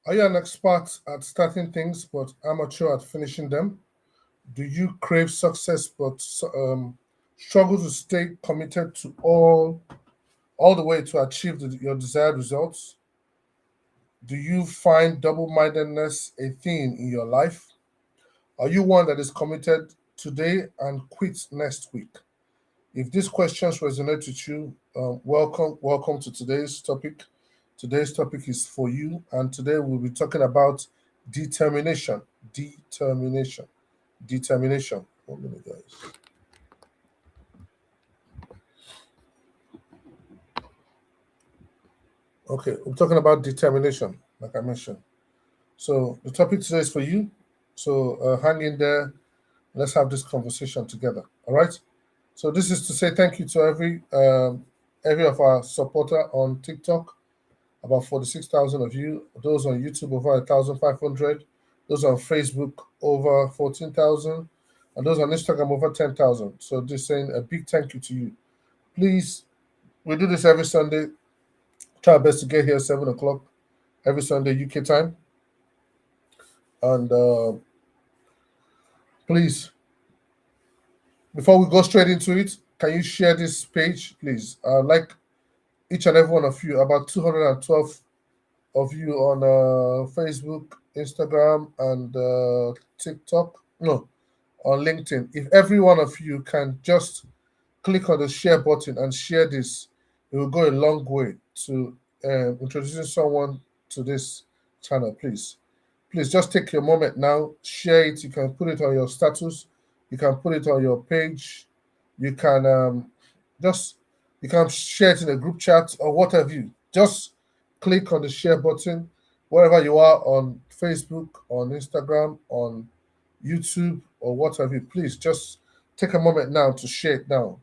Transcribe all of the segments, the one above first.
Are you an expert at starting things but amateur at finishing them? Do you crave success but struggle to stay committed to all the way to achieve your desired results? Do you find double-mindedness a theme in your life? Are you one that is committed today and quits next week? If these questions resonate with you, welcome to today's topic. Today's topic is for you, and today we'll be talking about determination. Determination. Determination. 1 minute, guys. Okay, we're talking about determination, like I mentioned. So the topic today is for you. So hang in there. Let's have this conversation together. All right. So this is to say thank you to every of our supporter on TikTok, about 46,000 of you. Those on YouTube over 1,500. Those on Facebook over 14,000, and those on Instagram over 10,000. So just saying a big thank you to you. Please, we do this every Sunday. Try our best to get here 7 o'clock every Sunday UK time, and please, before we go straight into it, can you share this page, please? Like each and every one of you, about 212 of you on Facebook, Instagram, and TikTok. No, on LinkedIn. If every one of you can just click on the share button and share this, it will go a long way to introducing someone to this channel. Please just take your moment now, share it. You can put it on your status, you can put it on your page, you can just you can share it in a group chat or what have you. Just click on the share button wherever you are on Facebook, on Instagram, on YouTube, or what have you. Please just take a moment now to share it now.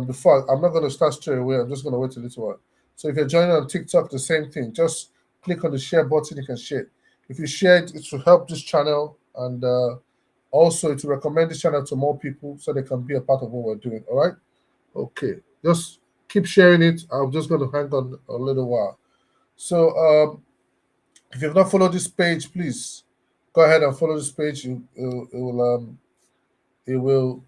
Before I'm not going to start straight away. I'm just going to wait a little while. So if you're joining on TikTok, the same thing. Just click on the share button. You can share it. If you share it, it will help this channel, and also to recommend this channel to more people so they can be a part of what we're doing. All right. Okay. Just keep sharing it. I'm just going to hang on a little while. So if you've not followed this page, please go ahead and follow this page. It will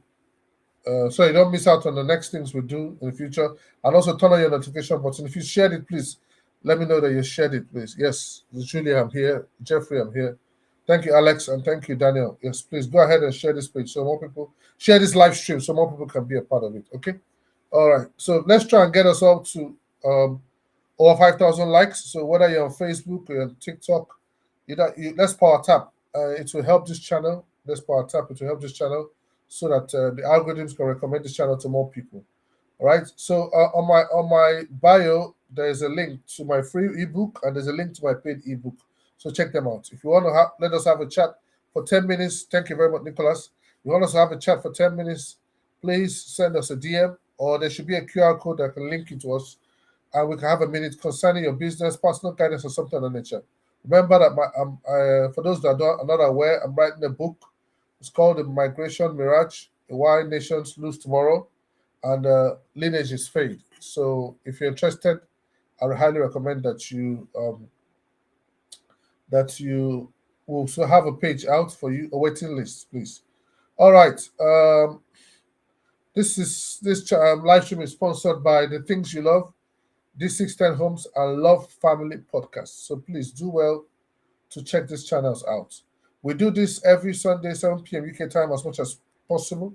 so you don't miss out on the next things we do in the future. And also turn on your notification button. If you shared it, please let me know that you shared it, please. Yes, Julie, I'm here. Jeffrey, I'm here. Thank you, Alex, and thank you, Daniel. Yes, please go ahead and share this page so more people share this live stream so more people can be a part of it. Okay. All right. So let's try and get us all to over 5,000 likes. So whether you're on Facebook or on TikTok, let's power tap. It will help this channel. Let's power tap. It will help this channel so that the algorithms can recommend this channel to more people. All right. So on my bio, there is a link to my free ebook and there's a link to my paid ebook. So check them out. If you want to let us have a chat for 10 minutes, thank you very much, Nicholas. If you want us to have a chat for 10 minutes, please send us a DM, or there should be a QR code that can link you to us, and we can have a minute concerning your business, personal guidance, or something of that nature. Remember that for those that are not aware, I'm writing a book. It's called The Migration Mirage: Why Nations Lose Tomorrow and Lineages Fade. So if you're interested, I would highly recommend that you will also have a page out for you, a waiting list, please. All right. This live stream is sponsored by The Things You Love, D610 Homes, and Love Family Podcast. So please do well to check these channels out. We do this every Sunday, 7 p.m. UK time, as much as possible.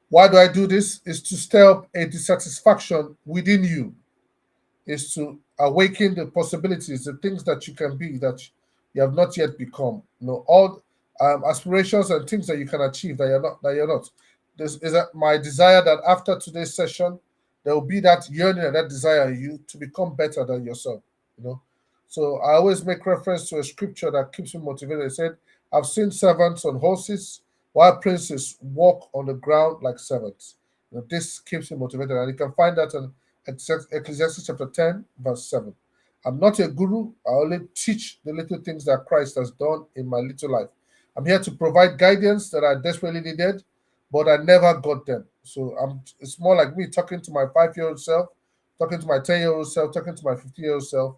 Why do I do this? Is to stir up a dissatisfaction within you, is to awaken the possibilities, the things that you can be that you have not yet become. All aspirations and things that you can achieve that you're not. This is my desire that after today's session, there will be that yearning and that desire in you to become better than yourself. So I always make reference to a scripture that keeps me motivated. It said, "I've seen servants on horses, while princes walk on the ground like servants." This keeps me motivated, and you can find that in Ecclesiastes chapter 10, verse 7. I'm not a guru. I only teach the little things that Christ has done in my little life. I'm here to provide guidance that I desperately needed, but I never got them. So it's more like me talking to my 5-year-old self, talking to my 10-year-old self, talking to my 50-year-old self.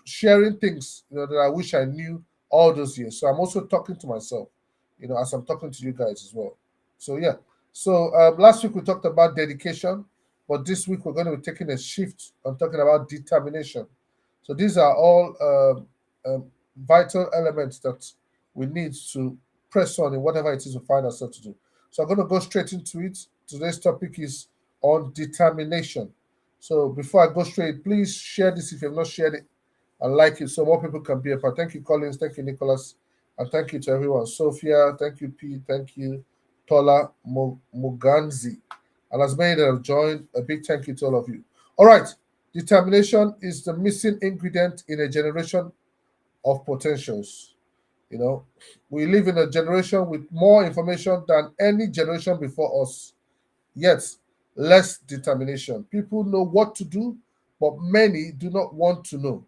sharing things that I wish I knew all those years. So I'm also talking to myself, as I'm talking to you guys as well. So yeah. So last week we talked about dedication, but this week we're going to be taking a shift on talking about determination. So these are all vital elements that we need to press on in whatever it is we find ourselves to do. So I'm going to go straight into it. Today's topic is on determination. So before I go straight, please share this if you have not shared it and like it so more people can be a part. Thank you, Collins. Thank you, Nicholas. And thank you to everyone. Sophia, thank you, P. Thank you, Tola Muganzi. And as many that have joined, a big thank you to all of you. All right. Determination is the missing ingredient in a generation of potentials. You know, we live in a generation with more information than any generation before us, yet less determination. People know what to do, but many do not want to know.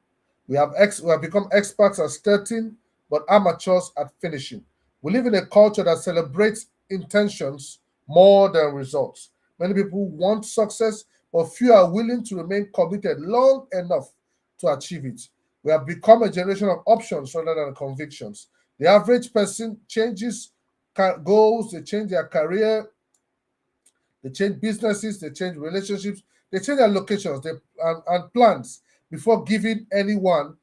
We have become experts at starting, but amateurs at finishing. We live in a culture that celebrates intentions more than results. Many people want success, but few are willing to remain committed long enough to achieve it. We have become a generation of options rather than convictions. The average person changes goals, they change their career, they change businesses, they change relationships, they change their locations and plans before giving any one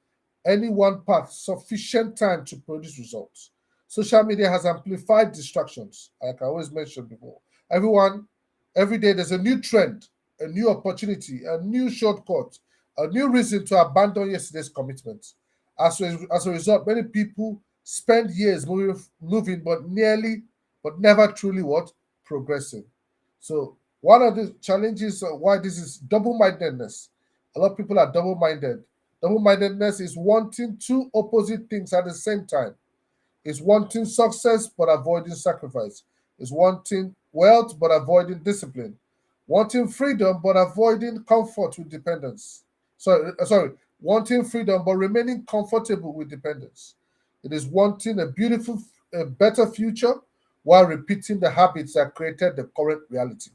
path sufficient time to produce results. Social media has amplified distractions, like I always mentioned before. Everyone, every day there's a new trend, a new opportunity, a new shortcut, a new reason to abandon yesterday's commitments. As a result, many people spend years moving, but never truly what? Progressing. So one of the challenges why this is double-mindedness. A lot of people are double-minded. Double-mindedness is wanting two opposite things at the same time. It's wanting success but avoiding sacrifice. It's wanting wealth but avoiding discipline. Wanting freedom but avoiding comfort with dependence. Sorry, wanting freedom but remaining comfortable with dependence. It is wanting a better future while repeating the habits that created the current reality.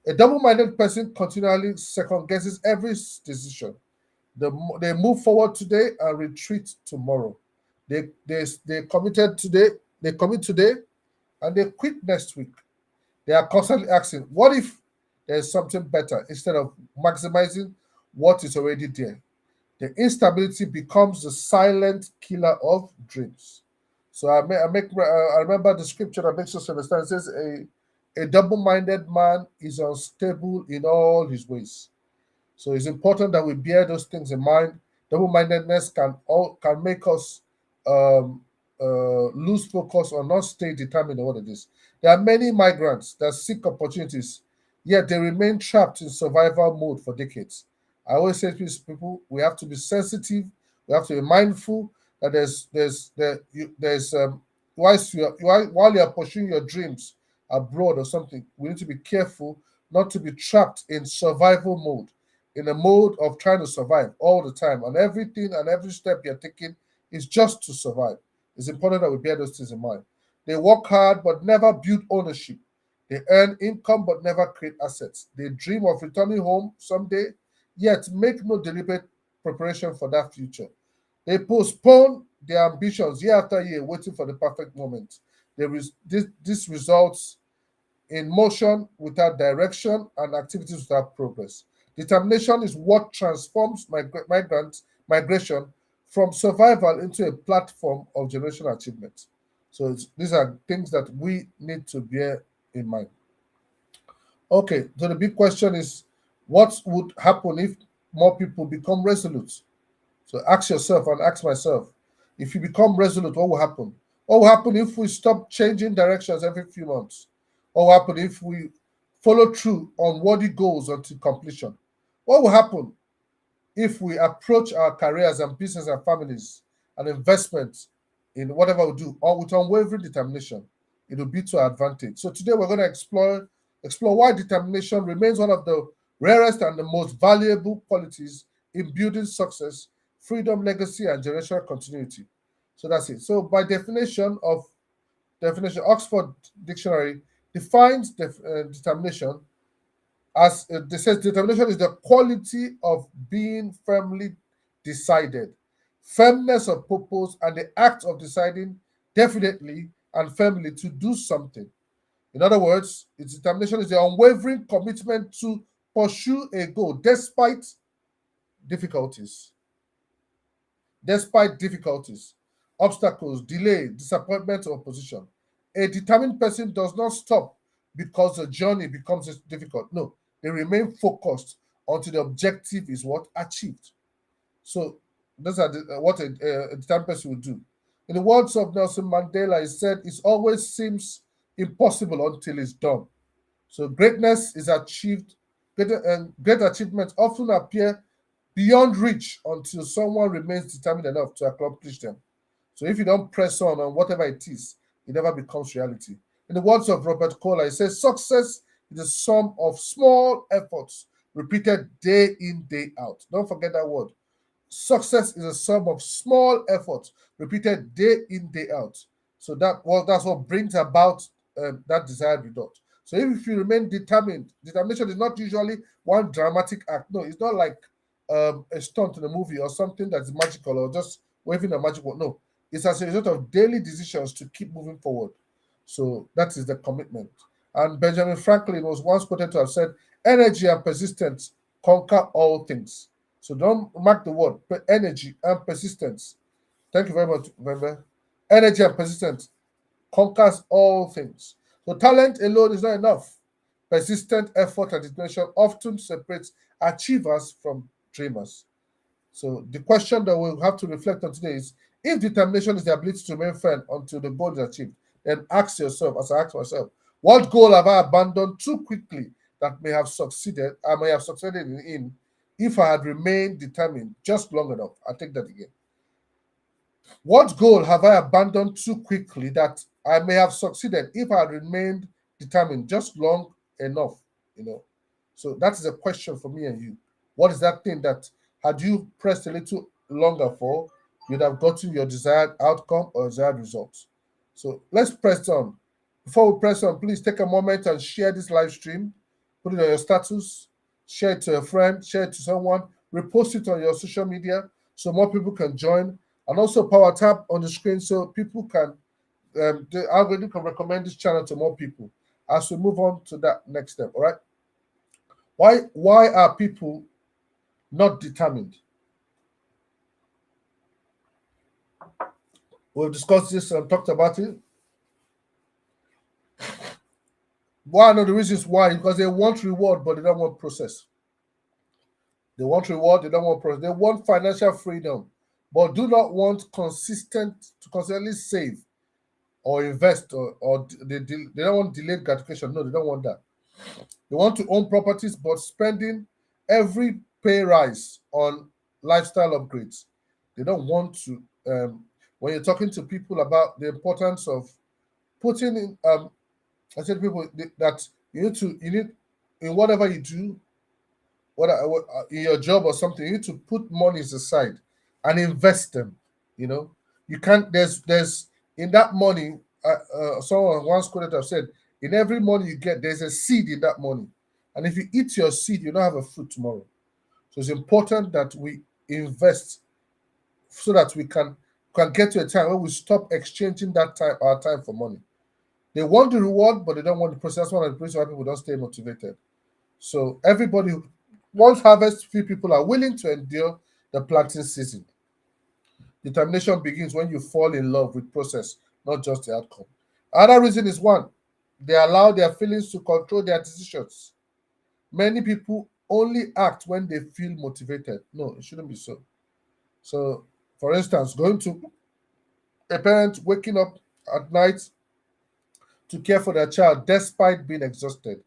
A double-minded person continually second guesses every decision. They move forward today and retreat tomorrow. They committed today, they commit today, and they quit next week. They are constantly asking, what if there's something better instead of maximizing what is already there? The instability becomes the silent killer of dreams. So I remember the scripture that makes us understand. It says, a double-minded man is unstable in all his ways. So it's important that we bear those things in mind. Double-mindedness can make us um, lose focus or not stay determined on what it is. There are many migrants that seek opportunities, yet they remain trapped in survival mode for decades. I always say to these people, we have to be sensitive. We have to be mindful that there's while you are pursuing your dreams abroad or something, we need to be careful not to be trapped in survival mode, in a mode of trying to survive all the time, and everything and every step you're taking is just to survive. It's important that we bear those things in mind. They work hard but never build ownership. They earn income but never create assets. They dream of returning home someday, yet make no deliberate preparation for that future. They postpone their ambitions year after year, waiting for the perfect moment. This results in motion without direction and activities without progress. Determination is what transforms migration from survival into a platform of generational achievement. So these are things that we need to bear in mind. Okay, so the big question is, what would happen if more people become resolute? So ask yourself and ask myself, if you become resolute, what will happen? What will happen if we stop changing directions every few months? What will happen if we follow through on worthy goals until completion? What will happen if we approach our careers and business and families and investments in whatever we do or with unwavering determination? It will be to our advantage. So today we're going to explore why determination remains one of the rarest and the most valuable qualities in building success, freedom, legacy, and generational continuity. So that's it. So by definition, Oxford Dictionary defines determination as they says determination is the quality of being firmly decided. Firmness of purpose and the act of deciding definitely and firmly to do something. In other words, its determination is the unwavering commitment to pursue a goal difficulties, despite difficulties, obstacles, delay, disappointment, or opposition. A determined person does not stop because the journey becomes difficult. No, they remain focused until the objective is what achieved. So those are what a determined person would do. In the words of Nelson Mandela, he said, "It always seems impossible until it's done." So greatness is achieved, great achievements often appear beyond reach until someone remains determined enough to accomplish them. So if you don't press on whatever it is, it never becomes reality. In the words of Robert Kohler, he says, "Success is the sum of small efforts repeated day in, day out." Don't forget that word. Success is a sum of small efforts repeated day in, day out. So that's what brings about that desired result. So if you remain determined, determination is not usually one dramatic act. No, it's not like a stunt in a movie or something that's magical or just waving a magic wand. No, it's as a result of daily decisions to keep moving forward. So that is the commitment. And Benjamin Franklin was once quoted to have said, "Energy and persistence conquer all things." So don't mark the word, but energy and persistence. Thank you very much, remember. Energy and persistence conquers all things. So talent alone is not enough. Persistent effort and determination often separates achievers from dreamers. So the question that we'll have to reflect on today is, if determination is the ability to remain firm until the goal is achieved, then ask yourself, as I ask myself, what goal have I abandoned too quickly that I may have succeeded in if I had remained determined just long enough? I'll take that again. What goal have I abandoned too quickly that I may have succeeded if I had remained determined just long enough? You know. So that is a question for me and you. What is that thing that had you pressed a little longer for, you'd have gotten your desired outcome or desired results? So let's press on. Before we press on, please take a moment and share this live stream. Put it on your status, share it to a friend, share it to someone, repost it on your social media so more people can join, and also power tap on the screen so people can the algorithm can recommend this channel to more people as we move on to that next step. All right. Why are people not determined? We've discussed this and talked about it. One of the reasons why, because they want reward, but they don't want process. They want reward, they don't want process. They want financial freedom, but do not want to consistently save or invest or they don't want delayed gratification. No, they don't want that. They want to own properties, but spending every pay rise on lifestyle upgrades. They don't want to. When you're talking to people about the importance of putting in, I said to people that you need in whatever you do, in your job or something, you need to put monies aside and invest them. You know, you can't. There's in that money. Someone once quoted have said, "In every money you get, there's a seed in that money, and if you eat your seed, you don't have a fruit tomorrow." So it's important that we invest so that we can get to a time where we stop exchanging our time for money. They want the reward, but they don't want the process. That's one of the reasons why people don't stay motivated. So everybody, once harvest, few people are willing to endure the planting season. Determination begins when you fall in love with process, not just the outcome. Another reason is one, they allow their feelings to control their decisions. Many people only act when they feel motivated. No, it shouldn't be so. So, for instance, going to a parent waking up at night to care for their child despite being exhausted.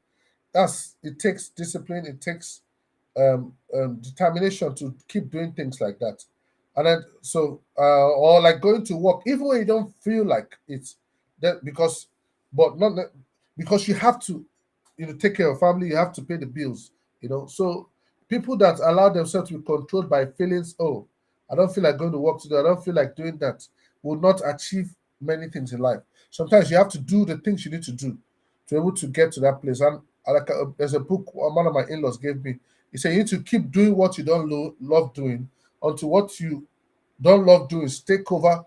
It takes discipline, it takes determination to keep doing things like that. And then or like going to work, even when you don't feel like it, that but not because you have to, take care of family, you have to pay the bills, So people that allow themselves to be controlled by feelings, oh, I don't feel like going to work today, I don't feel like doing that, will not achieve many things in life. Sometimes you have to do the things you need to do to be able to get to that place. And there's a book one of my in-laws gave me. He said you need to keep doing what you don't love doing until what you don't love doing take over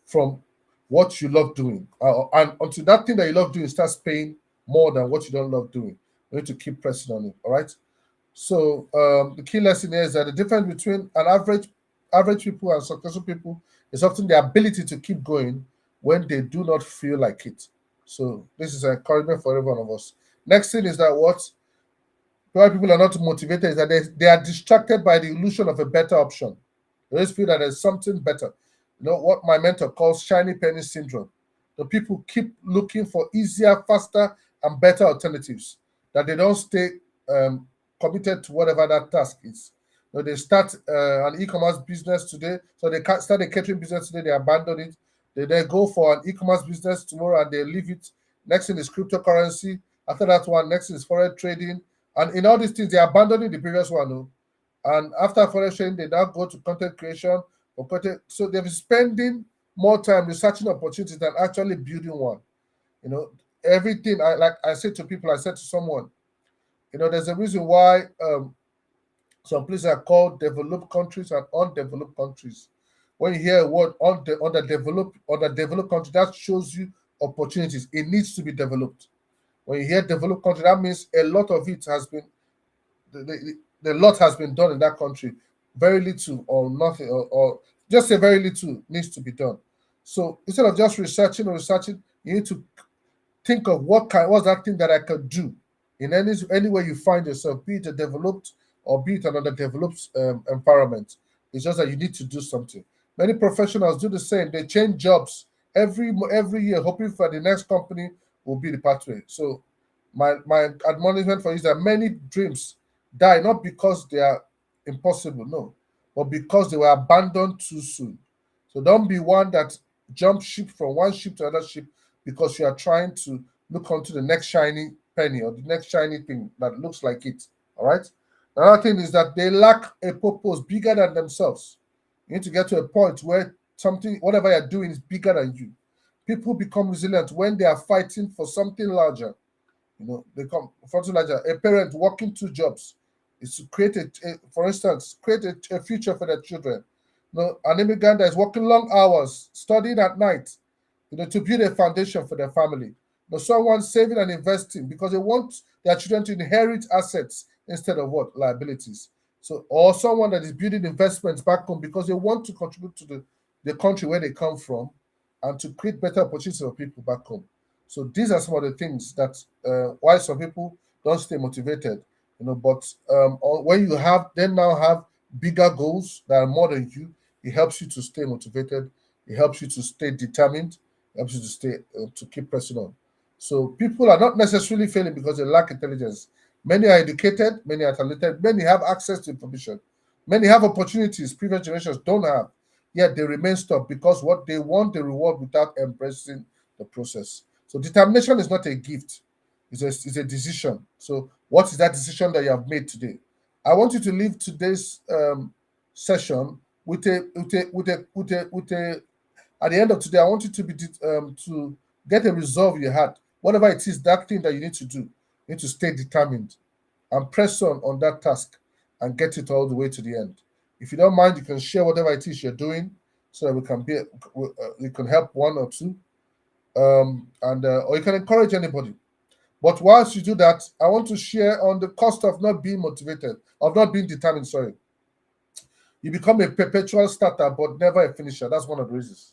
from what you love doing, and until that thing that you love doing starts paying more than what you don't love doing. You need to keep pressing on it. All right. So the key lesson here is that the difference between an average people and successful people is often the ability to keep going when they do not feel like it. So this is an encouragement for every one of us. Next thing is that why people are not motivated is that they are distracted by the illusion of a better option. They always feel that there's something better. You know what my mentor calls shiny penny syndrome. The people keep looking for easier, faster, and better alternatives, that they don't stay um, committed to whatever that task is. You know, they start an e-commerce business today, so they can't start a catering business today, they abandon it. They then go for an e-commerce business tomorrow and they leave it. Next thing is cryptocurrency. After that one, next thing is forex trading. And in all these things, they're abandoning the previous one. Oh. And after forex trading, they now go to content creation or content. So they've been spending more time researching opportunities than actually building one. You know, everything I said to people, I said to someone, there's a reason why some places are called developed countries and undeveloped countries. When you hear a word underdeveloped country, that shows you opportunities. It needs to be developed. When you hear developed country, that means a lot of it has been the lot has been done in that country. Very little or nothing, or just a very little needs to be done. So instead of just researching, you need to think of what's that thing that I can do in any way you find yourself, be it a developed or be it an underdeveloped environment. It's just that you need to do something. Many professionals do the same. They change jobs every year, hoping for the next company will be the pathway. So my admonishment for you is that many dreams die not because they are impossible, no, but because they were abandoned too soon. So don't be one that jump ship from one ship to another ship because you are trying to look onto the next shiny penny or the next shiny thing that looks like it. All right. Another thing is that they lack a purpose bigger than themselves. You need to get to a point where something, whatever you're doing, is bigger than you. People become resilient when they are fighting for something larger. They come something larger. A parent working two jobs is to create for instance, create a future for their children. An immigrant that is working long hours, studying at night, to build a foundation for their family. Someone saving and investing because they want their children to inherit assets instead of what? Liabilities. So, or someone that is building investments back home because they want to contribute to the country where they come from and to create better opportunities for people back home. So these are some of the things that why some people don't stay motivated. But when you now have bigger goals that are more than you, it helps you to stay motivated. It helps you to stay determined. It helps you to stay to keep pressing on. So people are not necessarily failing because they lack intelligence. Many are educated, many are talented, many have access to information, many have opportunities previous generations don't have. Yet they remain stuck because what they want the reward without embracing the process. So determination is not a gift; it's a decision. So what is that decision that you have made today? I want you to leave today's session with a at the end of today. I want you to get a resolve in your heart. Whatever it is, that thing that you need to do, you need to stay determined and press on that task and get it all the way to the end. If you don't mind, you can share whatever it is you're doing so that we can help one or two, and or you can encourage anybody. But whilst you do that, I want to share on the cost of not being motivated, of not being determined. Sorry, you become a perpetual starter but never a finisher. That's one of the reasons.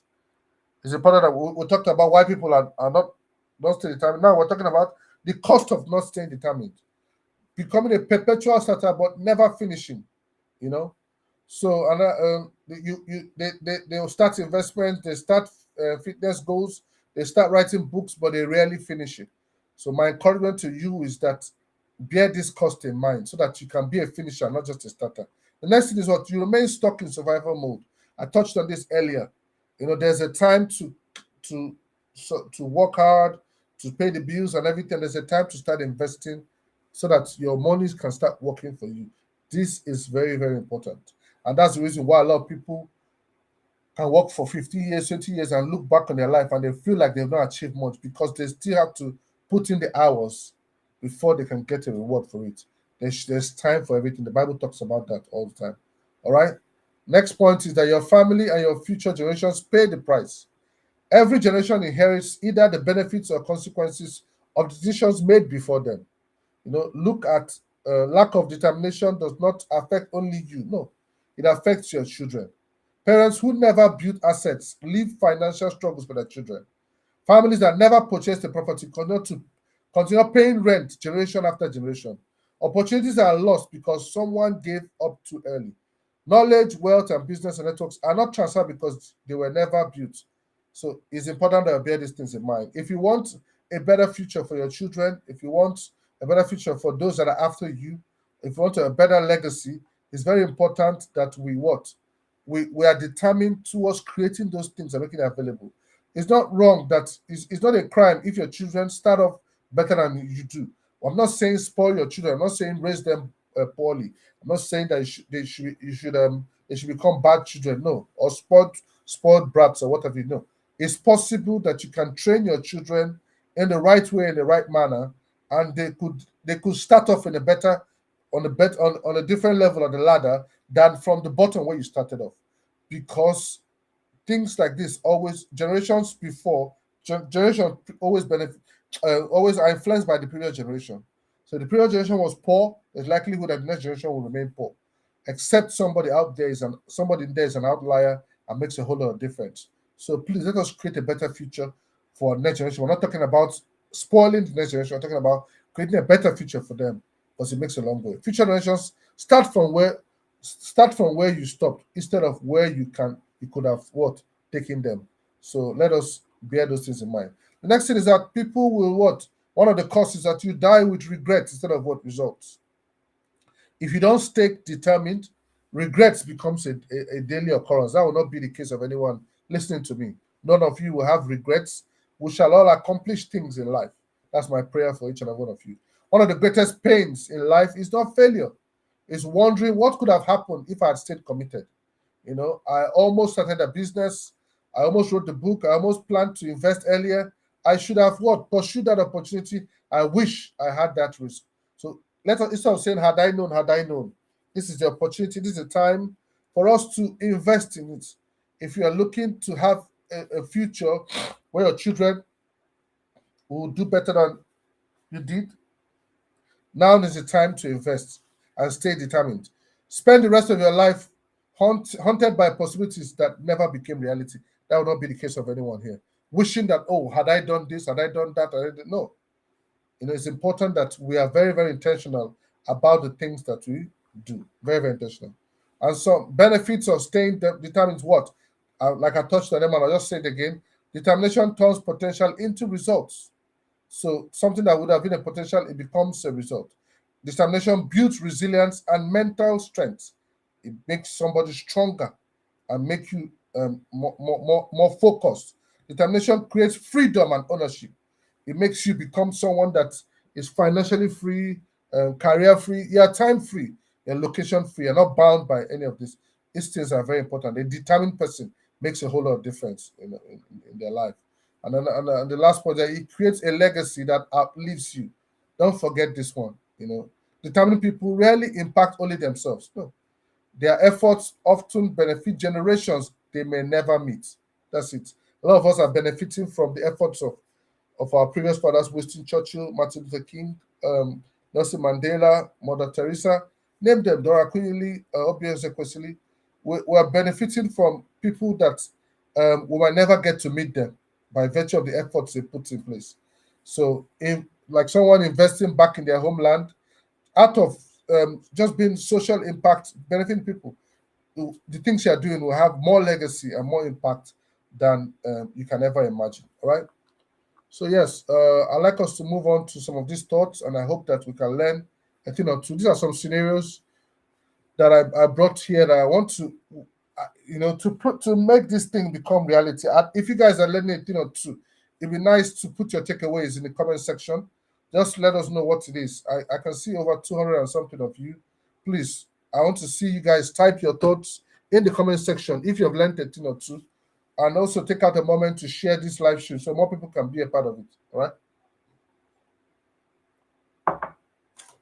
It's important that we talked about why people are not staying determined. Now we're talking about the cost of not staying determined, becoming a perpetual starter but never finishing. You know, so and they will start investments, they start fitness goals, they start writing books, but they rarely finish it. So my encouragement to you is that bear this cost in mind so that you can be a finisher, not just a starter. The next thing is what you remain stuck in survival mode. I touched on this earlier. There's a time to work hard, to pay the bills and everything. There's a time to start investing so that your monies can start working for you. This is very, very important. And that's the reason why a lot of people can work for 50 years, 20 years and look back on their life and they feel like they've not achieved much because they still have to put in the hours before they can get a reward for it. There's time for everything. The Bible talks about that all the time. All right. Next point is that your family and your future generations pay the price. Every generation inherits either the benefits or consequences of decisions made before them. Look at lack of determination does not affect only you. No, it affects your children. Parents who never build assets leave financial struggles for their children. Families that never purchase the property continue paying rent generation after generation. Opportunities are lost because someone gave up too early. Knowledge, wealth, and business and networks are not transferred because they were never built. So it's important that you bear these things in mind. If you want a better future for your children, if you want a better future for those that are after you, if you want a better legacy, it's very important that we what? We are determined towards creating those things and making it available. It's not wrong that it's not a crime if your children start off better than you do. I'm not saying spoil your children. I'm not saying raise them poorly. I'm not saying that they should become bad children. No, or spoiled brats or whatever. No, it's possible that you can train your children in the right way, in the right manner, and they could start off in a better on a different level of the ladder than from the bottom where you started off, because things like this always generations before generations always benefit always are influenced by the previous generation. So the previous generation was poor, there's likelihood that the next generation will remain poor, except somebody there is an outlier and makes a whole lot of difference. So please let us create a better future for next generation. We're not talking about spoiling the next generation, we're talking about creating a better future for them, because it makes a long way. Future generations start from where you stopped instead of where you could have what taken them. So let us bear those things in mind. The next thing is that people will what? One of the causes that you die with regret instead of what results. If you don't stay determined, regrets becomes a daily occurrence. That will not be the case of anyone listening to me. None of you will have regrets. We shall all accomplish things in life. That's my prayer for each and every one of you. One of the greatest pains in life is not failure. It's wondering what could have happened if I had stayed committed. I almost started a business. I almost wrote the book. I almost planned to invest earlier. I should have what? Pursued that opportunity. I wish I had that risk. So let us, instead of saying, had I known, this is the opportunity, this is the time for us to invest in it. If you are looking to have a future where your children will do better than you did, now is the time to invest and stay determined. Spend the rest of your life haunted by possibilities that never became reality. That will not be the case of anyone here. Wishing that, oh, had I done this, had I done that, no. It's important that we are very, very intentional about the things that we do. Very, very intentional. And some benefits of staying determines what? Like I touched on them, and I'll just say it again. Determination turns potential into results. So something that would have been a potential, it becomes a result. Determination builds resilience and mental strength. It makes somebody stronger and make you more focused. Determination creates freedom and ownership. It makes you become someone that is financially free, career free, you're time free, you're location free, you're not bound by any of this. These things are very important. A determined person makes a whole lot of difference in their life. And the last point, that it creates a legacy that outlives you. Don't forget this one. Determined people rarely impact only themselves. No, their efforts often benefit generations they may never meet. That's it. A lot of us are benefiting from the efforts of our previous fathers, Winston Churchill, Martin Luther King, Nelson Mandela, Mother Teresa, name them, Dora Quinley, Obi Ezekwesili. We are benefiting from people that we might never get to meet them by virtue of the efforts they put in place. So, if like someone investing back in their homeland, out of just being social impact, benefiting people, the things you are doing will have more legacy and more impact than you can ever imagine. All right. So yes, I'd like us to move on to some of these thoughts, and I hope that we can learn a thing or two. These are some scenarios that I brought here that I want to, to make this thing become reality. If you guys are learning a thing or two, it'd be nice to put your takeaways in the comment section. Just let us know what it is. I can see over 200 and something of you. Please, I want to see you guys type your thoughts in the comment section if you have learned a thing or two, and also take out a moment to share this live stream so more people can be a part of it. All right.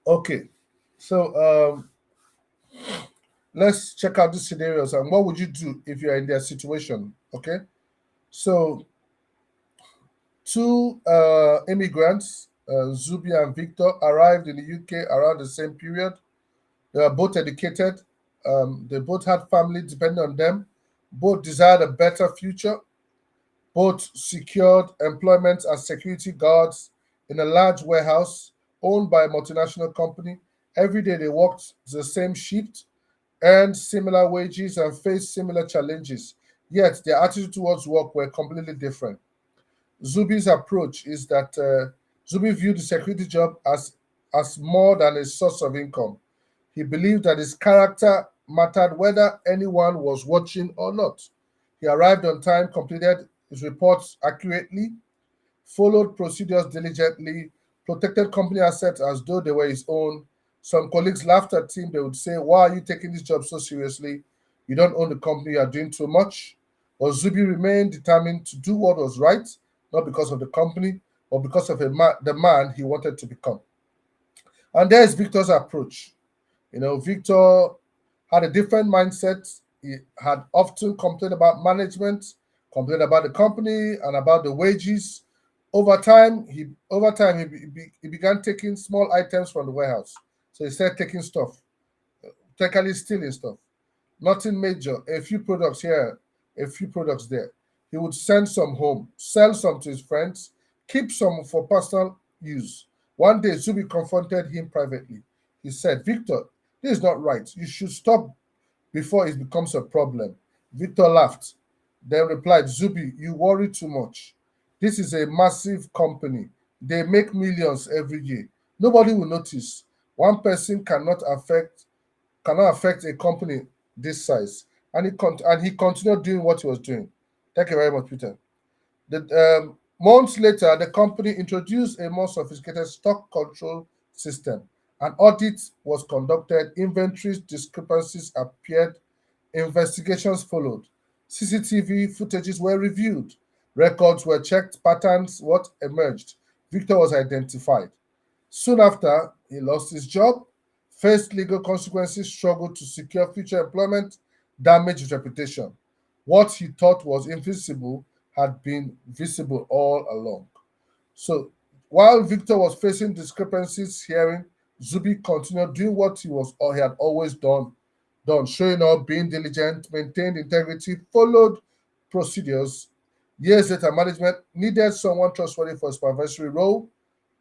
Okay. So Let's check out these scenarios and what would you do if you're in their situation? Okay. So, two immigrants, Zubi and Victor, arrived in the UK around the same period. They were both educated. They both had family depending on them. Both desired a better future. Both secured employment as security guards in a large warehouse owned by a multinational company. Every day they worked the same shift, earned similar wages, and faced similar challenges. Yet their attitude towards work were completely different. Zubi's approach is that Zubi viewed the security job as more than a source of income. He believed that his character mattered whether anyone was watching or not. He arrived on time, completed his reports accurately, followed procedures diligently, protected company assets as though they were his own. Some colleagues laughed at him. They would say, "Why are you taking this job so seriously? You don't own the company, you are doing too much." But Zubi remained determined to do what was right, not because of the company, but because of the man he wanted to become. And there's Victor's approach. Victor had a different mindset. He had often complained about management, complained about the company, and about the wages. Over time, he began taking small items from the warehouse. So he started taking stuff, technically stealing stuff. Nothing major. A few products here, a few products there. He would send some home, sell some to his friends, keep some for personal use. One day, Zubi confronted him privately. He said, "Victor, this is not right. You should stop before it becomes a problem." Victor laughed, then replied, "Zubi, you worry too much. This is a massive company. They make millions every year. Nobody will notice. One person cannot affect a company this size." And he continued doing what he was doing. Thank you very much, Peter. Months later, the company introduced a more sophisticated stock control system. An audit was conducted, inventory discrepancies appeared, investigations followed, CCTV footages were reviewed, records were checked, patterns what emerged. Victor was identified. Soon after, he lost his job, faced legal consequences, struggled to secure future employment, damaged his reputation. What he thought was invisible had been visible all along. So while Victor was facing discrepancies hearing, Zubi continued doing what he had always done, showing up, being diligent, maintained integrity, followed procedures. Years later, management needed someone trustworthy for a supervisory role.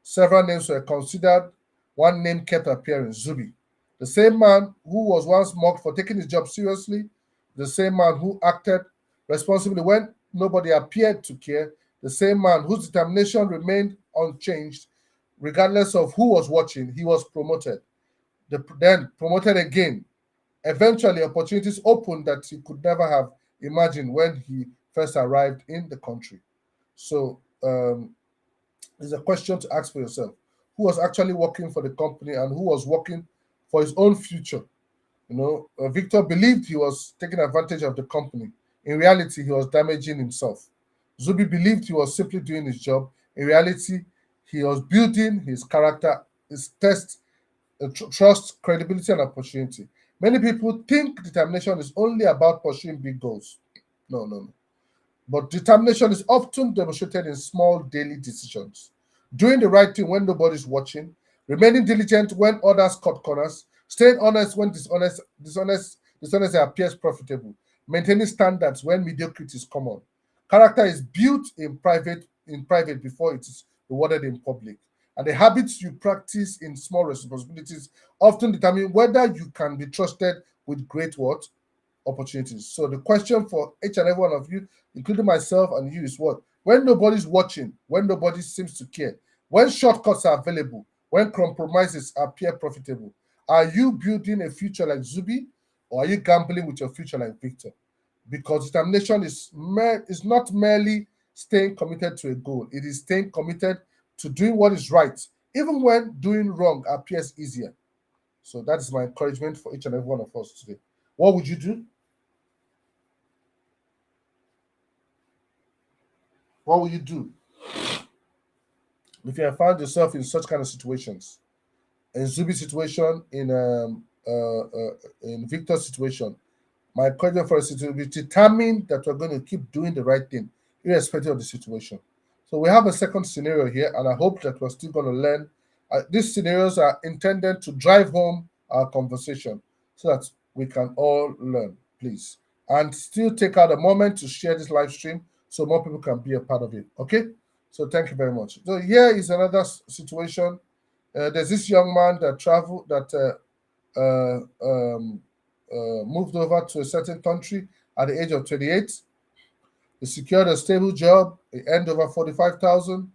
Several names were considered. One name kept appearing, Zubi. The same man who was once mocked for taking his job seriously, the same man who acted responsibly when nobody appeared to care, the same man whose determination remained unchanged regardless of who was watching. He was promoted, then promoted again. Eventually, opportunities opened that he could never have imagined when he first arrived in the country. So, it's a question to ask for yourself: who was actually working for the company and who was working for his own future? Victor believed he was taking advantage of the company. In reality, he was damaging himself. Zubi believed he was simply doing his job. In reality, he was building his character, his test, trust, credibility, and opportunity. Many people think determination is only about pursuing big goals. No, no, no. But determination is often demonstrated in small daily decisions. Doing the right thing when nobody's watching, remaining diligent when others cut corners, staying honest when dishonesty appears profitable, maintaining standards when mediocrity is common. Character is built in private before it is rewarded in public. And the habits you practice in small responsibilities often determine whether you can be trusted with great what opportunities. So the question for each and every one of you, including myself and you, is what? When nobody's watching, when nobody seems to care, when shortcuts are available, when compromises appear profitable, are you building a future like Zubi, or are you gambling with your future like Victor? Because determination is not merely staying committed to a goal; it is staying committed to doing what is right, even when doing wrong appears easier. So that is my encouragement for each and every one of us today. What would you do? What will you do if you have found yourself in such kind of situations? In Zubi's situation, in in Victor's situation, my encouragement for us is to be determined that we're going to keep doing the right thing, irrespective of the situation. So we have a second scenario here, and I hope that we're still going to learn. These scenarios are intended to drive home our conversation so that we can all learn, please. And still take out a moment to share this live stream so more people can be a part of it. Okay? So thank you very much. So here is another situation. There's this young man that traveled, that uh, um, moved over to a certain country at the age of 28. He secured a stable job. He earned over 45,000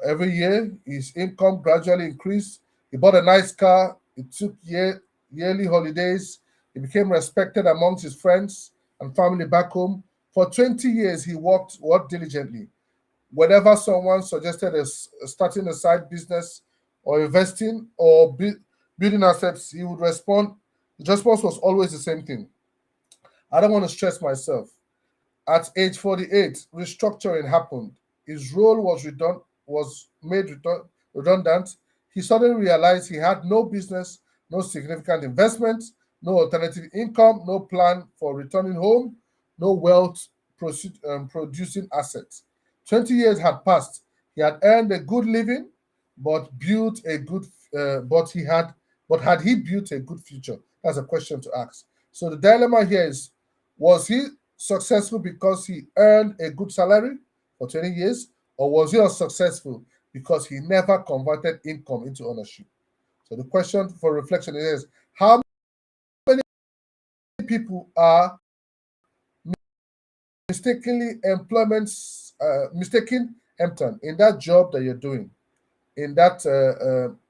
every year. His income gradually increased. He bought a nice car. He took yearly holidays. He became respected amongst his friends and family back home. For 20 years, he worked diligently. Whenever someone suggested starting a side business or investing or building assets, he would respond. The response was always the same thing: I don't want to stress myself. At age 48, restructuring happened. His role was made redundant. He suddenly realized he had no business, no significant investment, no alternative income, no plan for returning home, no wealth producing assets. 20 years had passed. He had earned a good living, but built a good but had he built a good future? That's a question to ask. So the dilemma here is, was he successful because he earned a good salary for 20 years, or was he unsuccessful because he never converted income into ownership? So the question for reflection is, how many people are mistaking employment in that job that you're doing, in that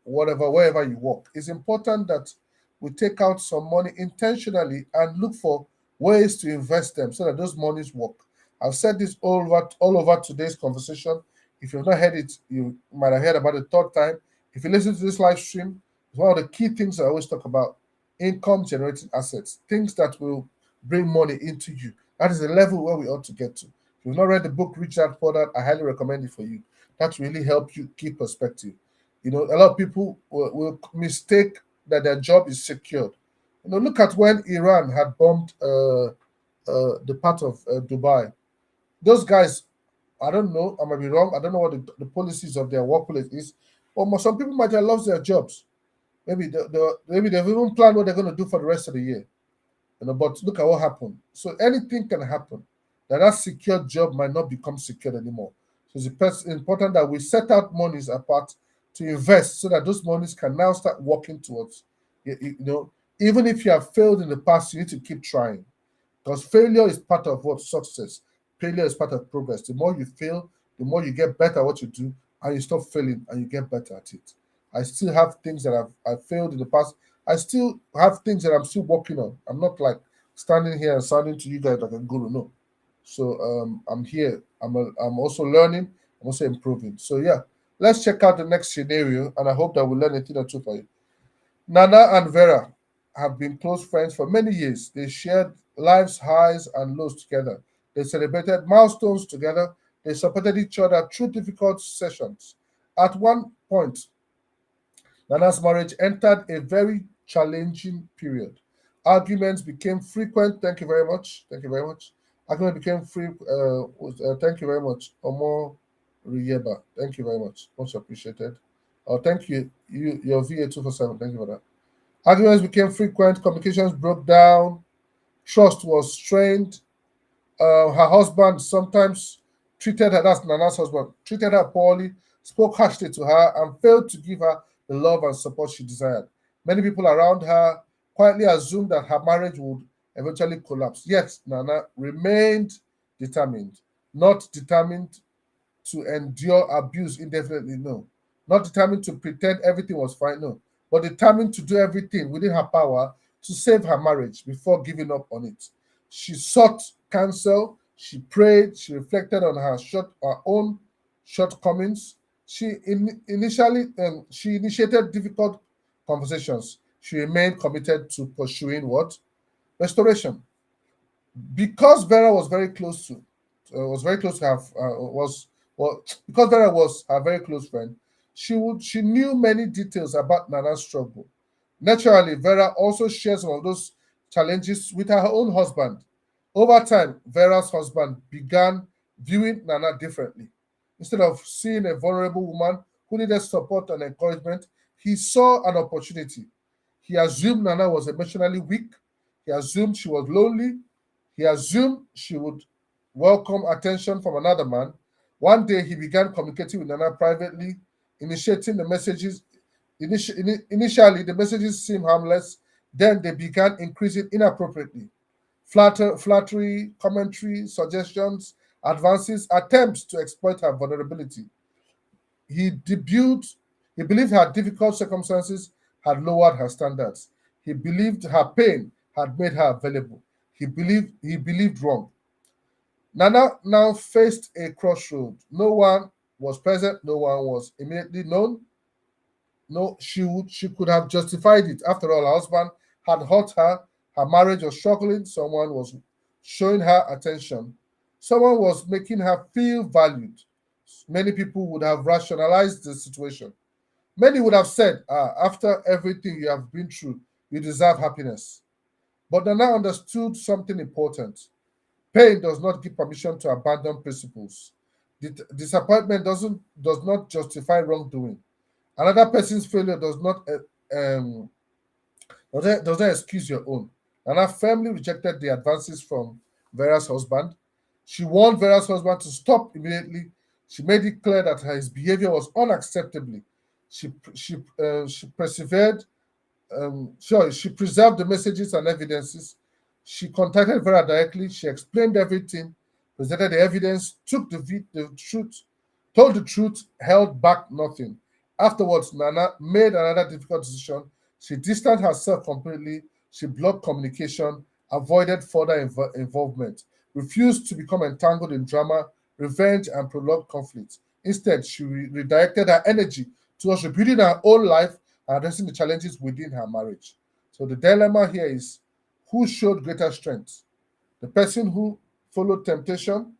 wherever you work? It's important that we take out some money intentionally and look for ways to invest them so that those monies work. I've said this all over today's conversation. If you've not heard it, you might have heard about it third time. If you listen to this live stream, it's one of the key things I always talk about: income generating assets, things that will bring money into you. That is the level where we ought to get to. If you've not read the book Rich Dad Poor Dad, I highly recommend it for you. That really help you keep perspective. A lot of people will mistake that their job is secured. Look at when Iran had bombed the part of Dubai. Those guys, I don't know, I might be wrong. I don't know what the policies of their workplace is. Or some people might have lost their jobs. Maybe they've even planned what they're going to do for the rest of the year. But look at what happened. So anything can happen. That secure job might not become secured anymore. So it's important that we set out monies apart to invest so that those monies can now start working towards. Even if you have failed in the past, you need to keep trying, because failure is part of what success. Failure is part of progress. The more you fail, the more you get better at what you do, and you stop failing and you get better at it. I still have things that I've failed in the past. I still have things that I'm still working on. I'm not like standing here and sounding to you guys like a guru. No. So I'm here. I'm also learning. I'm also improving. So yeah, let's check out the next scenario, and I hope that we'll learn a thing or two for you. Nana and Vera have been close friends for many years. They shared life's highs and lows together. They celebrated milestones together. They supported each other through difficult sessions. At one point, Nana's marriage entered a very challenging period. Arguments became frequent. Thank you very much. Thank you very much. Argument became free. Thank you very much. Omo Riyeba. Thank you very much. Much appreciated. Thank you. Your VA247. Thank you for that. Arguments became frequent. Communications broke down. Trust was strained. Her husband sometimes treated her, that's Nana's husband, treated her poorly, spoke harshly to her, and failed to give her the love and support she desired. Many people around her quietly assumed that her marriage would eventually collapse. Yet, Nana remained determined, not determined to endure abuse indefinitely, no. Not determined to pretend everything was fine, no. But determined to do everything within her power to save her marriage before giving up on it. She sought counsel, she prayed, she reflected on her own shortcomings. She initiated difficult conversations. She remained committed to pursuing what? Restoration. Because Vera was very close to her was well because Vera was her very close friend. She knew many details about Nana's struggle. Naturally, Vera also shares some of those challenges with her own husband. Over time, Vera's husband began viewing Nana differently. Instead of seeing a vulnerable woman who needed support and encouragement, he saw an opportunity. He assumed Nana was emotionally weak. He assumed she was lonely. He assumed she would welcome attention from another man. One day, he began communicating with Nana privately, initiating the messages. Initially, the messages seemed harmless. Then they began increasing inappropriately. Flattery, commentary, suggestions, advances, attempts to exploit her vulnerability. He debuted, he believed her difficult circumstances had lowered her standards. He believed her pain had made her available. He believed wrong. Nana now faced a crossroad. No one was present, no one was immediately known. No, she could have justified it. After all, her husband had hurt her, her marriage was struggling, someone was showing her attention, someone was making her feel valued. Many people would have rationalized the situation. Many would have said, after everything you have been through, you deserve happiness. But Nana understood something important. Pain does not give permission to abandon principles. Disappointment does not justify wrongdoing. Another person's failure does not excuse your own. Nana firmly rejected the advances from Vera's husband. She warned Vera's husband to stop immediately. She made it clear that his behavior was unacceptable. She persevered. Sure, she preserved the messages and evidences. She contacted Vera directly. She explained everything, presented the evidence, the truth, told the truth, held back nothing. Afterwards, Nana made another difficult decision. She distanced herself completely. She blocked communication, avoided further involvement, refused to become entangled in drama, revenge, and prolonged conflict. Instead, she redirected her energy towards rebuilding her own life and addressing the challenges within her marriage. So the dilemma here is, who showed greater strength? The person who followed temptation,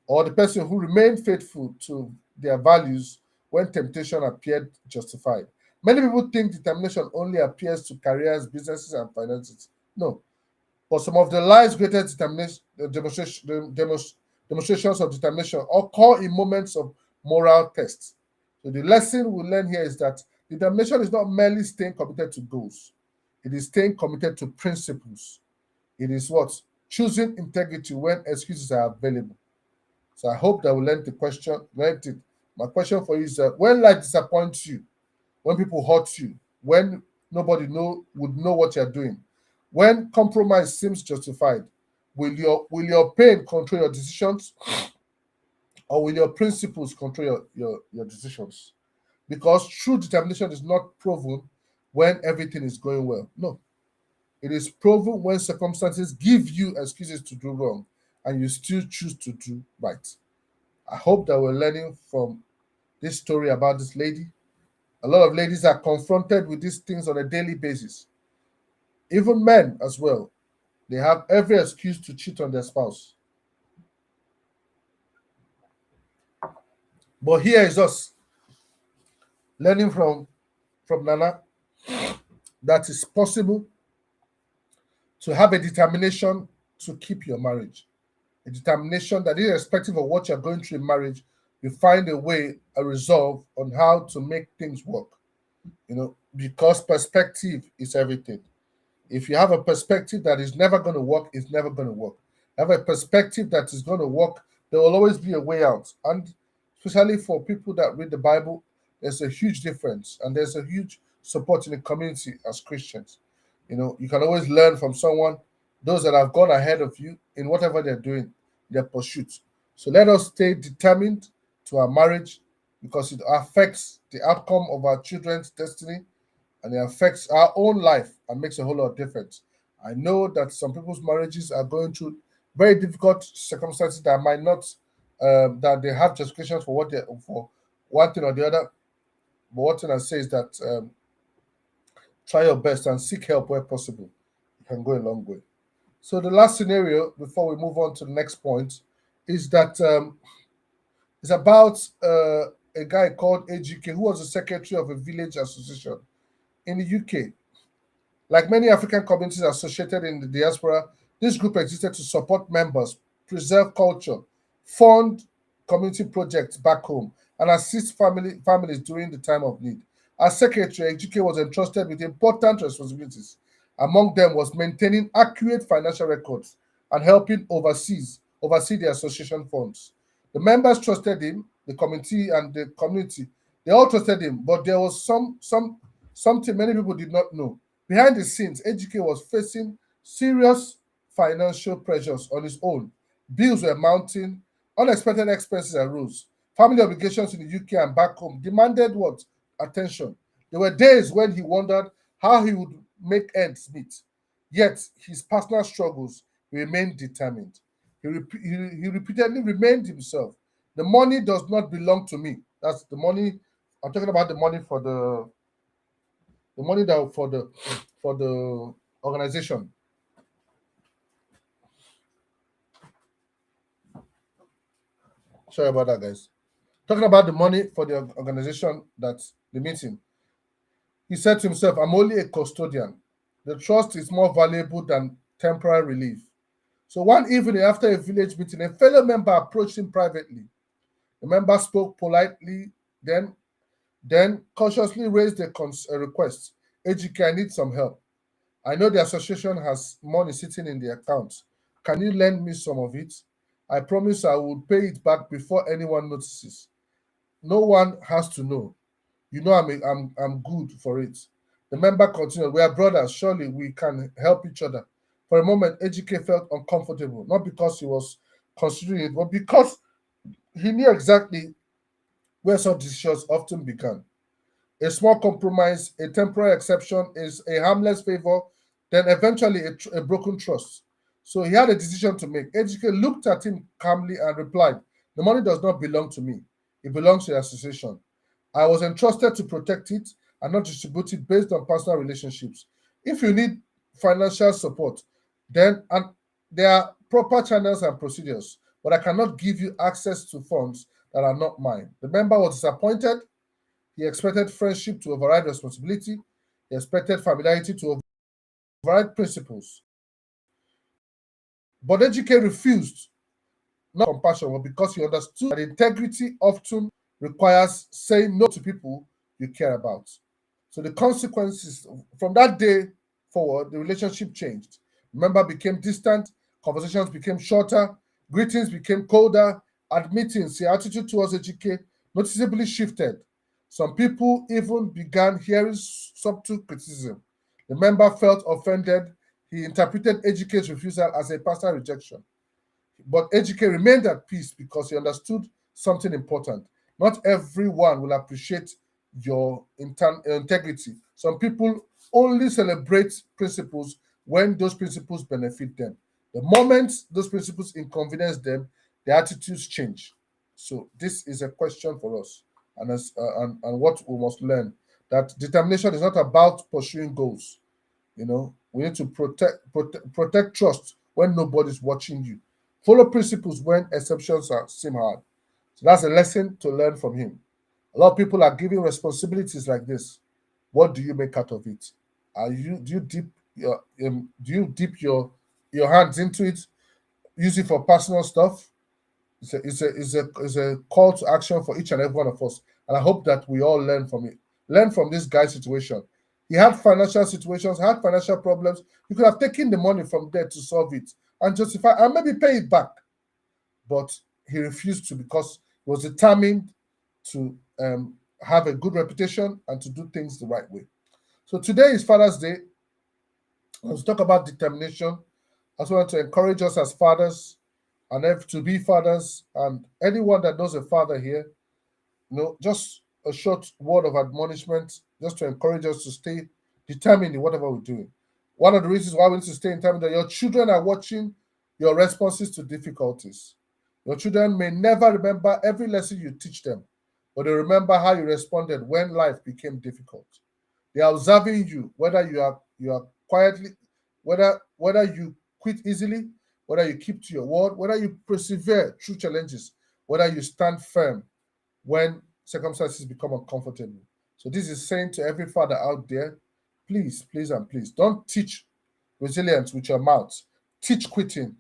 or the person who remained faithful to their values when temptation appeared justified? Many people think determination only appears to careers, businesses, and finances. No, but some of the life's greatest demonstrations of determination occur in moments of moral tests. So the lesson we learn here is that determination is not merely staying committed to goals. It is staying committed to principles. It is what? Choosing integrity when excuses are available. So I hope that we learn the question. Learned it. My question for you is that when life disappoints you, when people hurt you, when nobody would know what you're doing, when compromise seems justified, will your pain control your decisions, or will your principles control your decisions? Because true determination is not proven when everything is going well. No, it is proven when circumstances give you excuses to do wrong and you still choose to do right. I hope that we're learning from this story about this lady. A lot of ladies are confronted with these things on a daily basis. Even men as well. They have every excuse to cheat on their spouse. But here is us learning from Nana that it's possible to have a determination to keep your marriage. A determination that, irrespective of what you're going through in marriage, you find a way, a resolve on how to make things work. Because perspective is everything. If you have a perspective that is never going to work, it's never going to work. Have a perspective that is going to work, there will always be a way out. And especially for people that read the Bible, there's a huge difference and there's a huge support in the community as Christians. You can always learn from someone, those that have gone ahead of you in whatever they're doing, their pursuits. So let us stay determined to our marriage because it affects the outcome of our children's destiny and it affects our own life and makes a whole lot of difference. I know that some people's marriages are going through very difficult circumstances that might not that they have justifications for for one thing or the other. But what thing I say is that try your best and seek help where possible. You can go a long way. So the last scenario before we move on to the next point is that it's about a guy called AGK who was the secretary of a village association in the UK. Like many African communities associated in the diaspora, this group existed to support members, preserve culture, fund community projects back home, and assist families during the time of need. As secretary, Ejike was entrusted with important responsibilities. Among them was maintaining accurate financial records and helping oversee the association funds. The members trusted him, the committee and the community. They all trusted him, but there was something many people did not know. Behind the scenes, Ejike was facing serious financial pressures on his own. Bills were mounting, unexpected expenses arose. Family obligations in the UK and back home demanded what? Attention. There were days when he wondered how he would make ends meet. Yet his personal struggles remained determined. He repeatedly remained himself. The money does not belong to me. That's the money. I'm talking about the money that for the organization. Sorry about that, guys. Talking about the money for the organization, that's the meeting. He said to himself, I'm only a custodian. The trust is more valuable than temporary relief. So one evening after a village meeting, a fellow member approached him privately. The member spoke politely, then cautiously raised a request. AGK, I need some help. I know the association has money sitting in the account. Can you lend me some of it? I promise I will pay it back before anyone notices. No one has to know. You know I'm good for it. The member continued, we are brothers, surely we can help each other. For a moment, Ejike felt uncomfortable, not because he was considering it, but because he knew exactly where such decisions often began. A small compromise, a temporary exception is a harmless favor, then eventually a broken trust. So he had a decision to make. Ejike looked at him calmly and replied, the money does not belong to me. It belongs to the association. I was entrusted to protect it and not distribute it based on personal relationships. If you need financial support, then and there are proper channels and procedures, but I cannot give you access to funds that are not mine. The member was disappointed. He expected friendship to override responsibility. He expected familiarity to override principles. But Ejike refused, not compassion, but because he understood that integrity often requires saying no to people you care about. So the consequences from that day forward, the relationship changed. Member became distant, conversations became shorter, greetings became colder. At meetings, the attitude towards Ejike noticeably shifted. Some people even began hearing subtle criticism. The member felt offended. He interpreted Ejike's refusal as a personal rejection. But Ejike remained at peace because he understood something important. Not everyone will appreciate your integrity. Some people only celebrate principles when those principles benefit them. The moment those principles inconvenience them, their attitudes change. So this is a question for us, and what we must learn, that determination is not about pursuing goals. We need to protect trust when nobody's watching you. Follow principles when exceptions seem hard. So that's a lesson to learn from him. A lot of people are given responsibilities like this. What do you make out of it? Are you do you dip your hands into it, use it for personal stuff? It's a call to action for each and every one of us. And I hope that we all learn from it. Learn from this guy's situation. He had financial situations, had financial problems. You could have taken the money from there to solve it and justify and maybe pay it back. But he refused to because he was determined to have a good reputation and to do things the right way. So today is Father's Day. Let's talk about determination. I just want to encourage us as fathers and to be fathers, and anyone that knows a father here, just a short word of admonishment, just to encourage us to stay determined in whatever we're doing. One of the reasons why we need to stay determined that your children are watching your responses to difficulties. Your children may never remember every lesson you teach them, but they remember how you responded when life became difficult. They are observing you, whether you are quietly, whether you quit easily, whether you keep to your word, whether you persevere through challenges, whether you stand firm when circumstances become uncomfortable. So this is saying to every father out there, Please, please, and please don't teach resilience with your mouth. Teach quitting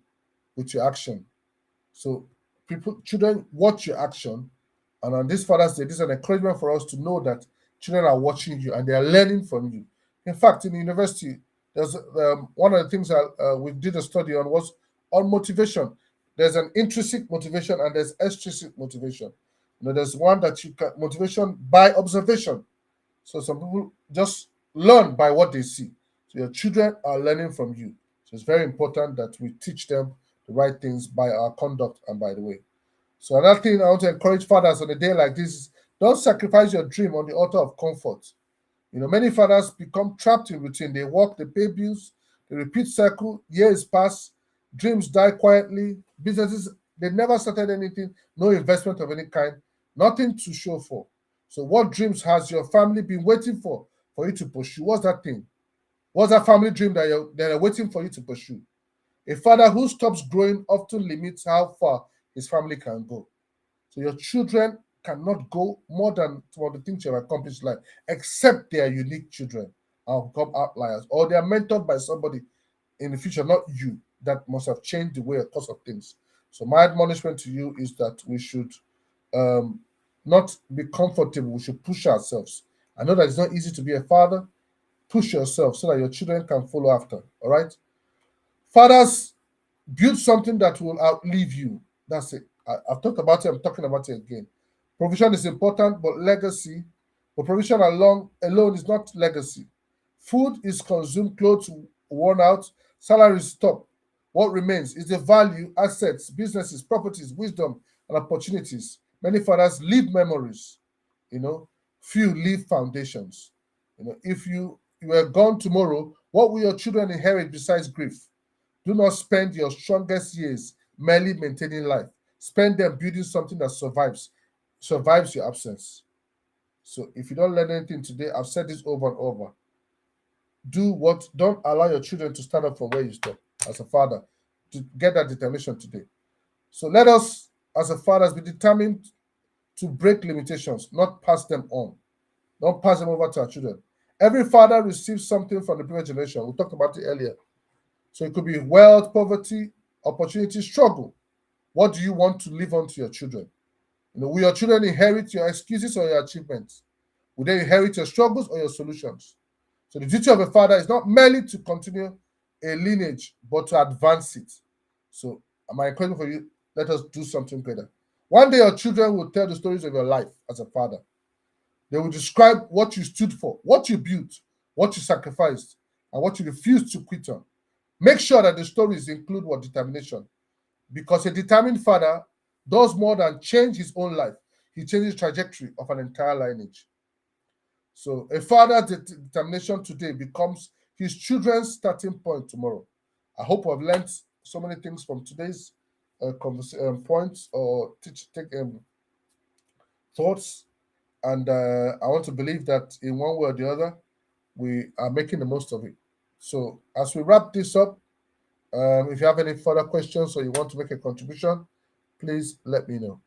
with your action. So children watch your action, and on this Father's Day, this is an encouragement for us to know that children are watching you and they are learning from you. In fact, in the university, there's one of the things that we did a study on was on motivation. There's an intrinsic motivation and there's extrinsic motivation. There's one that you can motivation by observation. So some people just learn by what they see. So your children are learning from you. So it's very important that we teach them the right things by our conduct and by the way. So another thing I want to encourage fathers on a day like this is don't sacrifice your dream on the altar of comfort. Many fathers become trapped in routine. They work, they pay bills, they repeat cycle, years pass, dreams die quietly, businesses, they never started anything, no investment of any kind, nothing to show for. So what dreams has your family been waiting for you to pursue? What's that thing? What's that family dream that they're waiting for you to pursue? A father who stops growing often limits how far his family can go. So your children cannot go more than some of the things you have accomplished in life, except they are unique children and become outliers, or they are mentored by somebody in the future, not you, that must have changed the way or course of things. So my admonishment to you is that we should um, not be comfortable. We should push ourselves. I know that it's not easy to be a father. Push yourself so that your children can follow after. All right. Fathers, build something that will outlive you. That's it. I've talked about it. I'm talking about it again. Provision is important, but provision alone is not legacy. Food is consumed, clothes worn out, salaries stop. What remains is the value, assets, businesses, properties, wisdom, and opportunities. Many fathers leave memories, you know, few leave foundations. If you were gone tomorrow, what will your children inherit besides grief? Do not spend your strongest years merely maintaining life. Spend them building something that survives your absence. So if you don't learn anything today, I've said this over and over. Don't allow your children to stand up from where you stop as a father to get that determination today. So let us, as a fathers, be determined to break limitations, not pass them on. Don't pass them over to our children. Every father receives something from the previous generation. We talked about it earlier. So it could be wealth, poverty, opportunity, struggle. What do you want to leave on to your children? Will your children inherit your excuses or your achievements? Will they inherit your struggles or your solutions? So the duty of a father is not merely to continue a lineage, but to advance it. So my encouragement for you, let us do something greater. One day your children will tell the stories of your life as a father. They will describe what you stood for, what you built, what you sacrificed, and what you refused to quit on. Make sure that the stories include what determination, because a determined father does more than change his own life. He changes the trajectory of an entire lineage. So a father's determination today becomes his children's starting point tomorrow. I hope I've learned so many things from today's points or take thoughts, and I want to believe that in one way or the other, we are making the most of it. So as we wrap this up, if you have any further questions or you want to make a contribution, please let me know.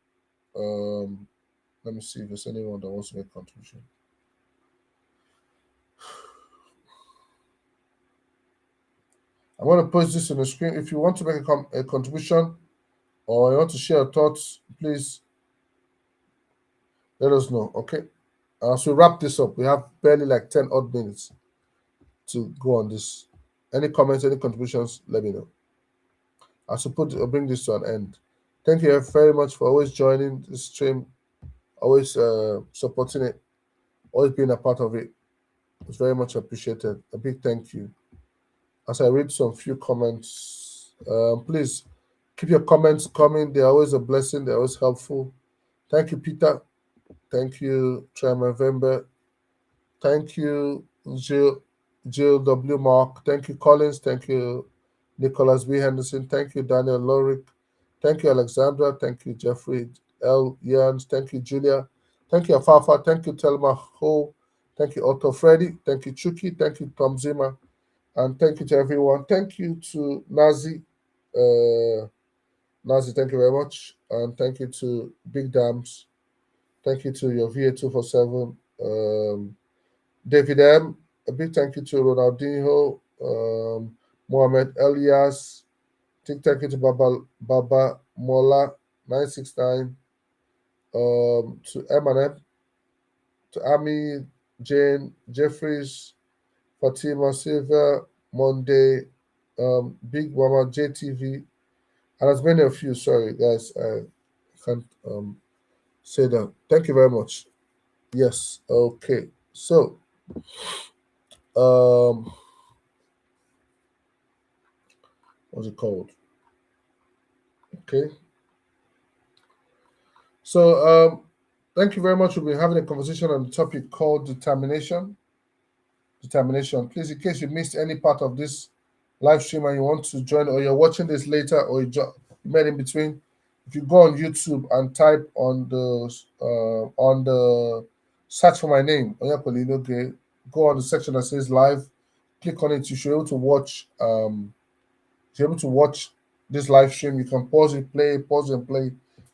Let me see if there's anyone that wants to make a contribution. I'm going to post this on the screen. If you want to make a contribution or you want to share your thoughts, please let us know. Okay. As we wrap this up, we have barely like 10 odd minutes to go on this. Any comments, any contributions, let me know. As we bring this to an end. Thank you very much for always joining this stream, always supporting it, always being a part of it. It's very much appreciated. A big thank you. As I read some few comments, please keep your comments coming. They're always a blessing. They're always helpful. Thank you, Peter. Thank you, November. Thank you, Jill W. Mark. Thank you, Collins. Thank you, Nicholas B. Henderson. Thank you, Daniel Lorick. Thank you, Alexandra. Thank you, Jeffrey L. Yans. Thank you, Julia. Thank you, Afafa. Thank you, Telma Ho. Thank you, Otto Freddy. Thank you, Chuki. Thank you, Tom Zima. And thank you to everyone. Thank you to Nazi. Nazi, thank you very much. And thank you to Big Dams. Thank you to your VA247. David M. A big thank you to Ronaldinho, Mohamed Elias. Big thank you to Baba Mola 969, to Eminem, to Ami, Jane, Jeffries, Fatima Silva, Monday, Big Mama JTV, and as many of you. Sorry, guys, I can't say that. Thank you very much. Yes, okay. So, um, what's it called? Okay. So, thank you very much. We'll be having a conversation on the topic called determination. Determination. Please, in case you missed any part of this live stream and you want to join, or you're watching this later, or you met in between, if you go on YouTube and type on the search for my name, Oyapolinoge, go on the section that says live, click on it. You should be able to watch. If you're able to watch this live stream, you can pause and play.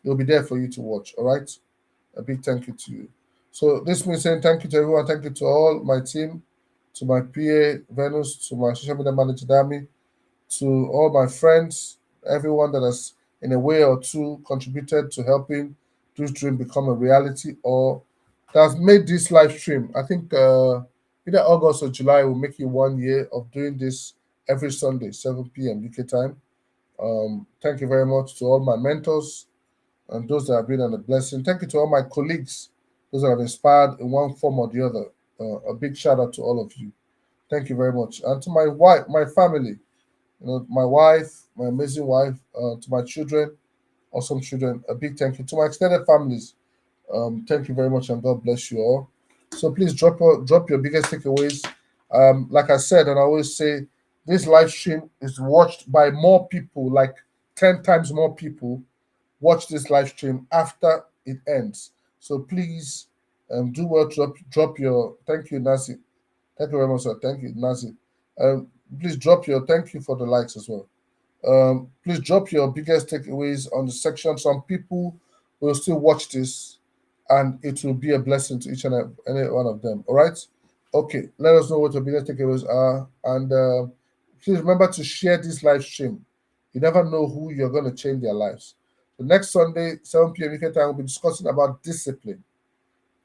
It'll be there for you to watch. All right. A big thank you to you. So this means saying thank you to everyone. Thank you to all my team, to my PA Venus, to my social media manager Dami, to all my friends, everyone that has in a way or two contributed to helping this dream become a reality, or that has made this live stream. I think either August or July will make it 1 year of doing this every Sunday, 7 p.m. UK time. Thank you very much to all my mentors and those that have been a blessing. Thank you to all my colleagues, those that have inspired in one form or the other. A big shout out to all of you. Thank you very much. And to my wife, my family, my wife, my amazing wife, to my children, awesome children, a big thank you. To my extended families, thank you very much and God bless you all. So please drop your biggest takeaways. Like I said, and I always say, this live stream is watched by more people, like 10 times more people watch this live stream after it ends. So please do well, drop your thank you, Nancy. Thank you very much, sir. Thank you, Nancy. Please drop your thank you for the likes as well. Please drop your biggest takeaways on the section. Some people will still watch this and it will be a blessing to each and any one of them. All right. Okay. Let us know what your biggest takeaways are. And please remember to share this live stream. You never know who you're going to change their lives. The next Sunday, 7 p.m. UK time, we'll be discussing about discipline.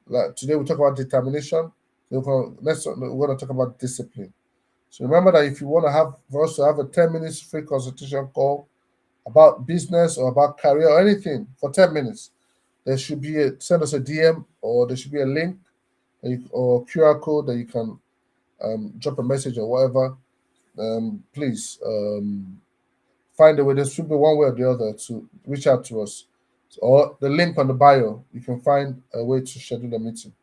Like today, we talk about determination. Next, we're going to talk about discipline. So remember that if you want to have for us to have a 10 minutes free consultation call about business or about career or anything for 10 minutes, there should be send us a DM, or there should be a link or QR code that you can drop a message or whatever. Please find a way. There should be one way or the other to reach out to us, or the link on the bio. You can find a way to schedule a meeting.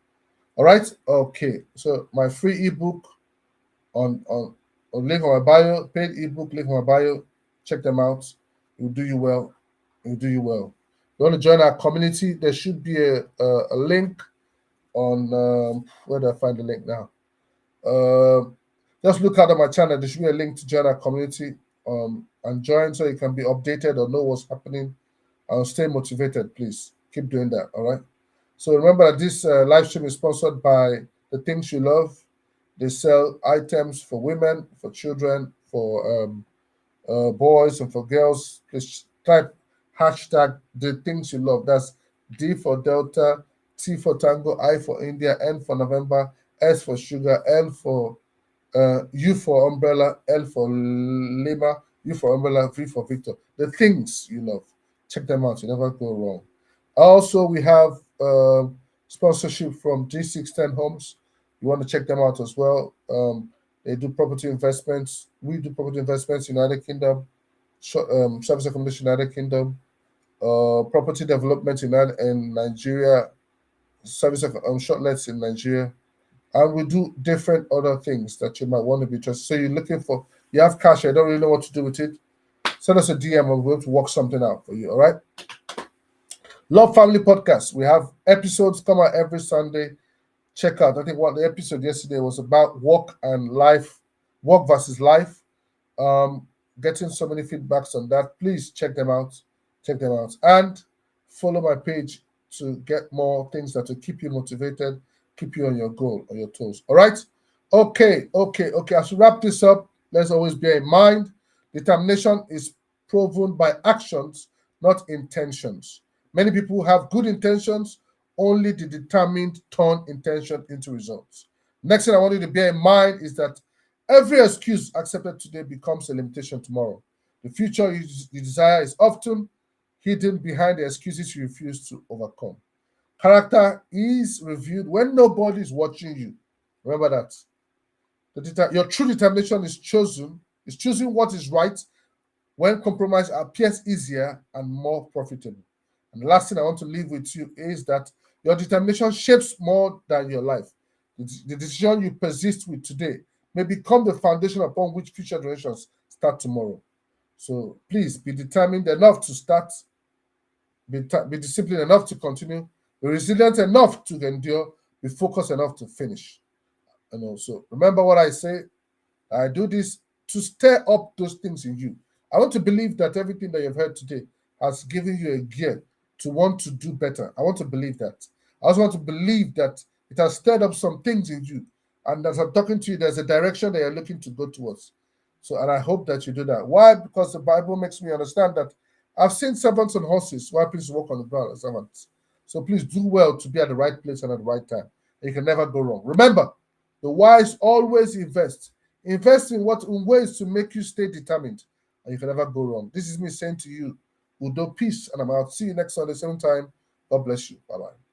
All right. Okay. So my free ebook on link on my bio, paid ebook link on my bio. Check them out. It will do you well. It will do you well. You want to join our community? There should be a link on where do I find the link now? Just look out on my channel. There should be a link to join our community and join so you can be updated or know what's happening and stay motivated. Please keep doing that. All right. So remember that this live stream is sponsored by The Things You Love. They sell items for women, for children, for boys, and for girls. Please type hashtag The Things You Love. That's D for Delta, T for Tango, I for India, N for November, S for Sugar, L for U for Umbrella, L for Lima, U for Umbrella, V for Victor. The Things You Love. Check them out. You never go wrong. Also, we have sponsorship from G610 Homes. You want to check them out as well. They do property investments. We do property investments in United Kingdom, service accommodation United Kingdom, property development in Nigeria, service shortlets in Nigeria, and we do different other things that you might want to be interested. So you're looking for, you have cash, I don't really know what to do with it. Send us a DM and we'll be able to work something out for you. All right. Love Family Podcast. We have episodes come out every Sunday. Check out. I think the episode yesterday was about work and life, work versus life. Getting so many feedbacks on that. Please check them out. Check them out. And follow my page to get more things that will keep you motivated, keep you on your goal, on your toes. All right. Okay. As we wrap this up, let's always bear in mind determination is proven by actions, not intentions. Many people have good intentions, only the determined turn intention into results. Next thing I want you to bear in mind is that every excuse accepted today becomes a limitation tomorrow. The future you desire is often hidden behind the excuses you refuse to overcome. Character is revealed when nobody is watching you. Remember that. Your true determination is choosing what is right when compromise appears easier and more profitable. And the last thing I want to leave with you is that your determination shapes more than your life. The decision you persist with today may become the foundation upon which future generations start tomorrow. So please be determined enough to start, be disciplined enough to continue, be resilient enough to endure, be focused enough to finish. And also remember what I say. I do this to stir up those things in you. I want to believe that everything that you've heard today has given you a gear to want to do better. I want to believe that. I also want to believe that it has stirred up some things in you. And as I'm talking to you, there's a direction that you're looking to go towards. So, and I hope that you do that. Why? Because the Bible makes me understand that I've seen servants on horses while please walk on the ground as servants. So please do well to be at the right place and at the right time. You can never go wrong. Remember, the wise always invest. Invest in ways to make you stay determined, and you can never go wrong. This is me saying to you, Udo, peace, and I'm out. See you next Sunday, same time. God bless you. Bye bye.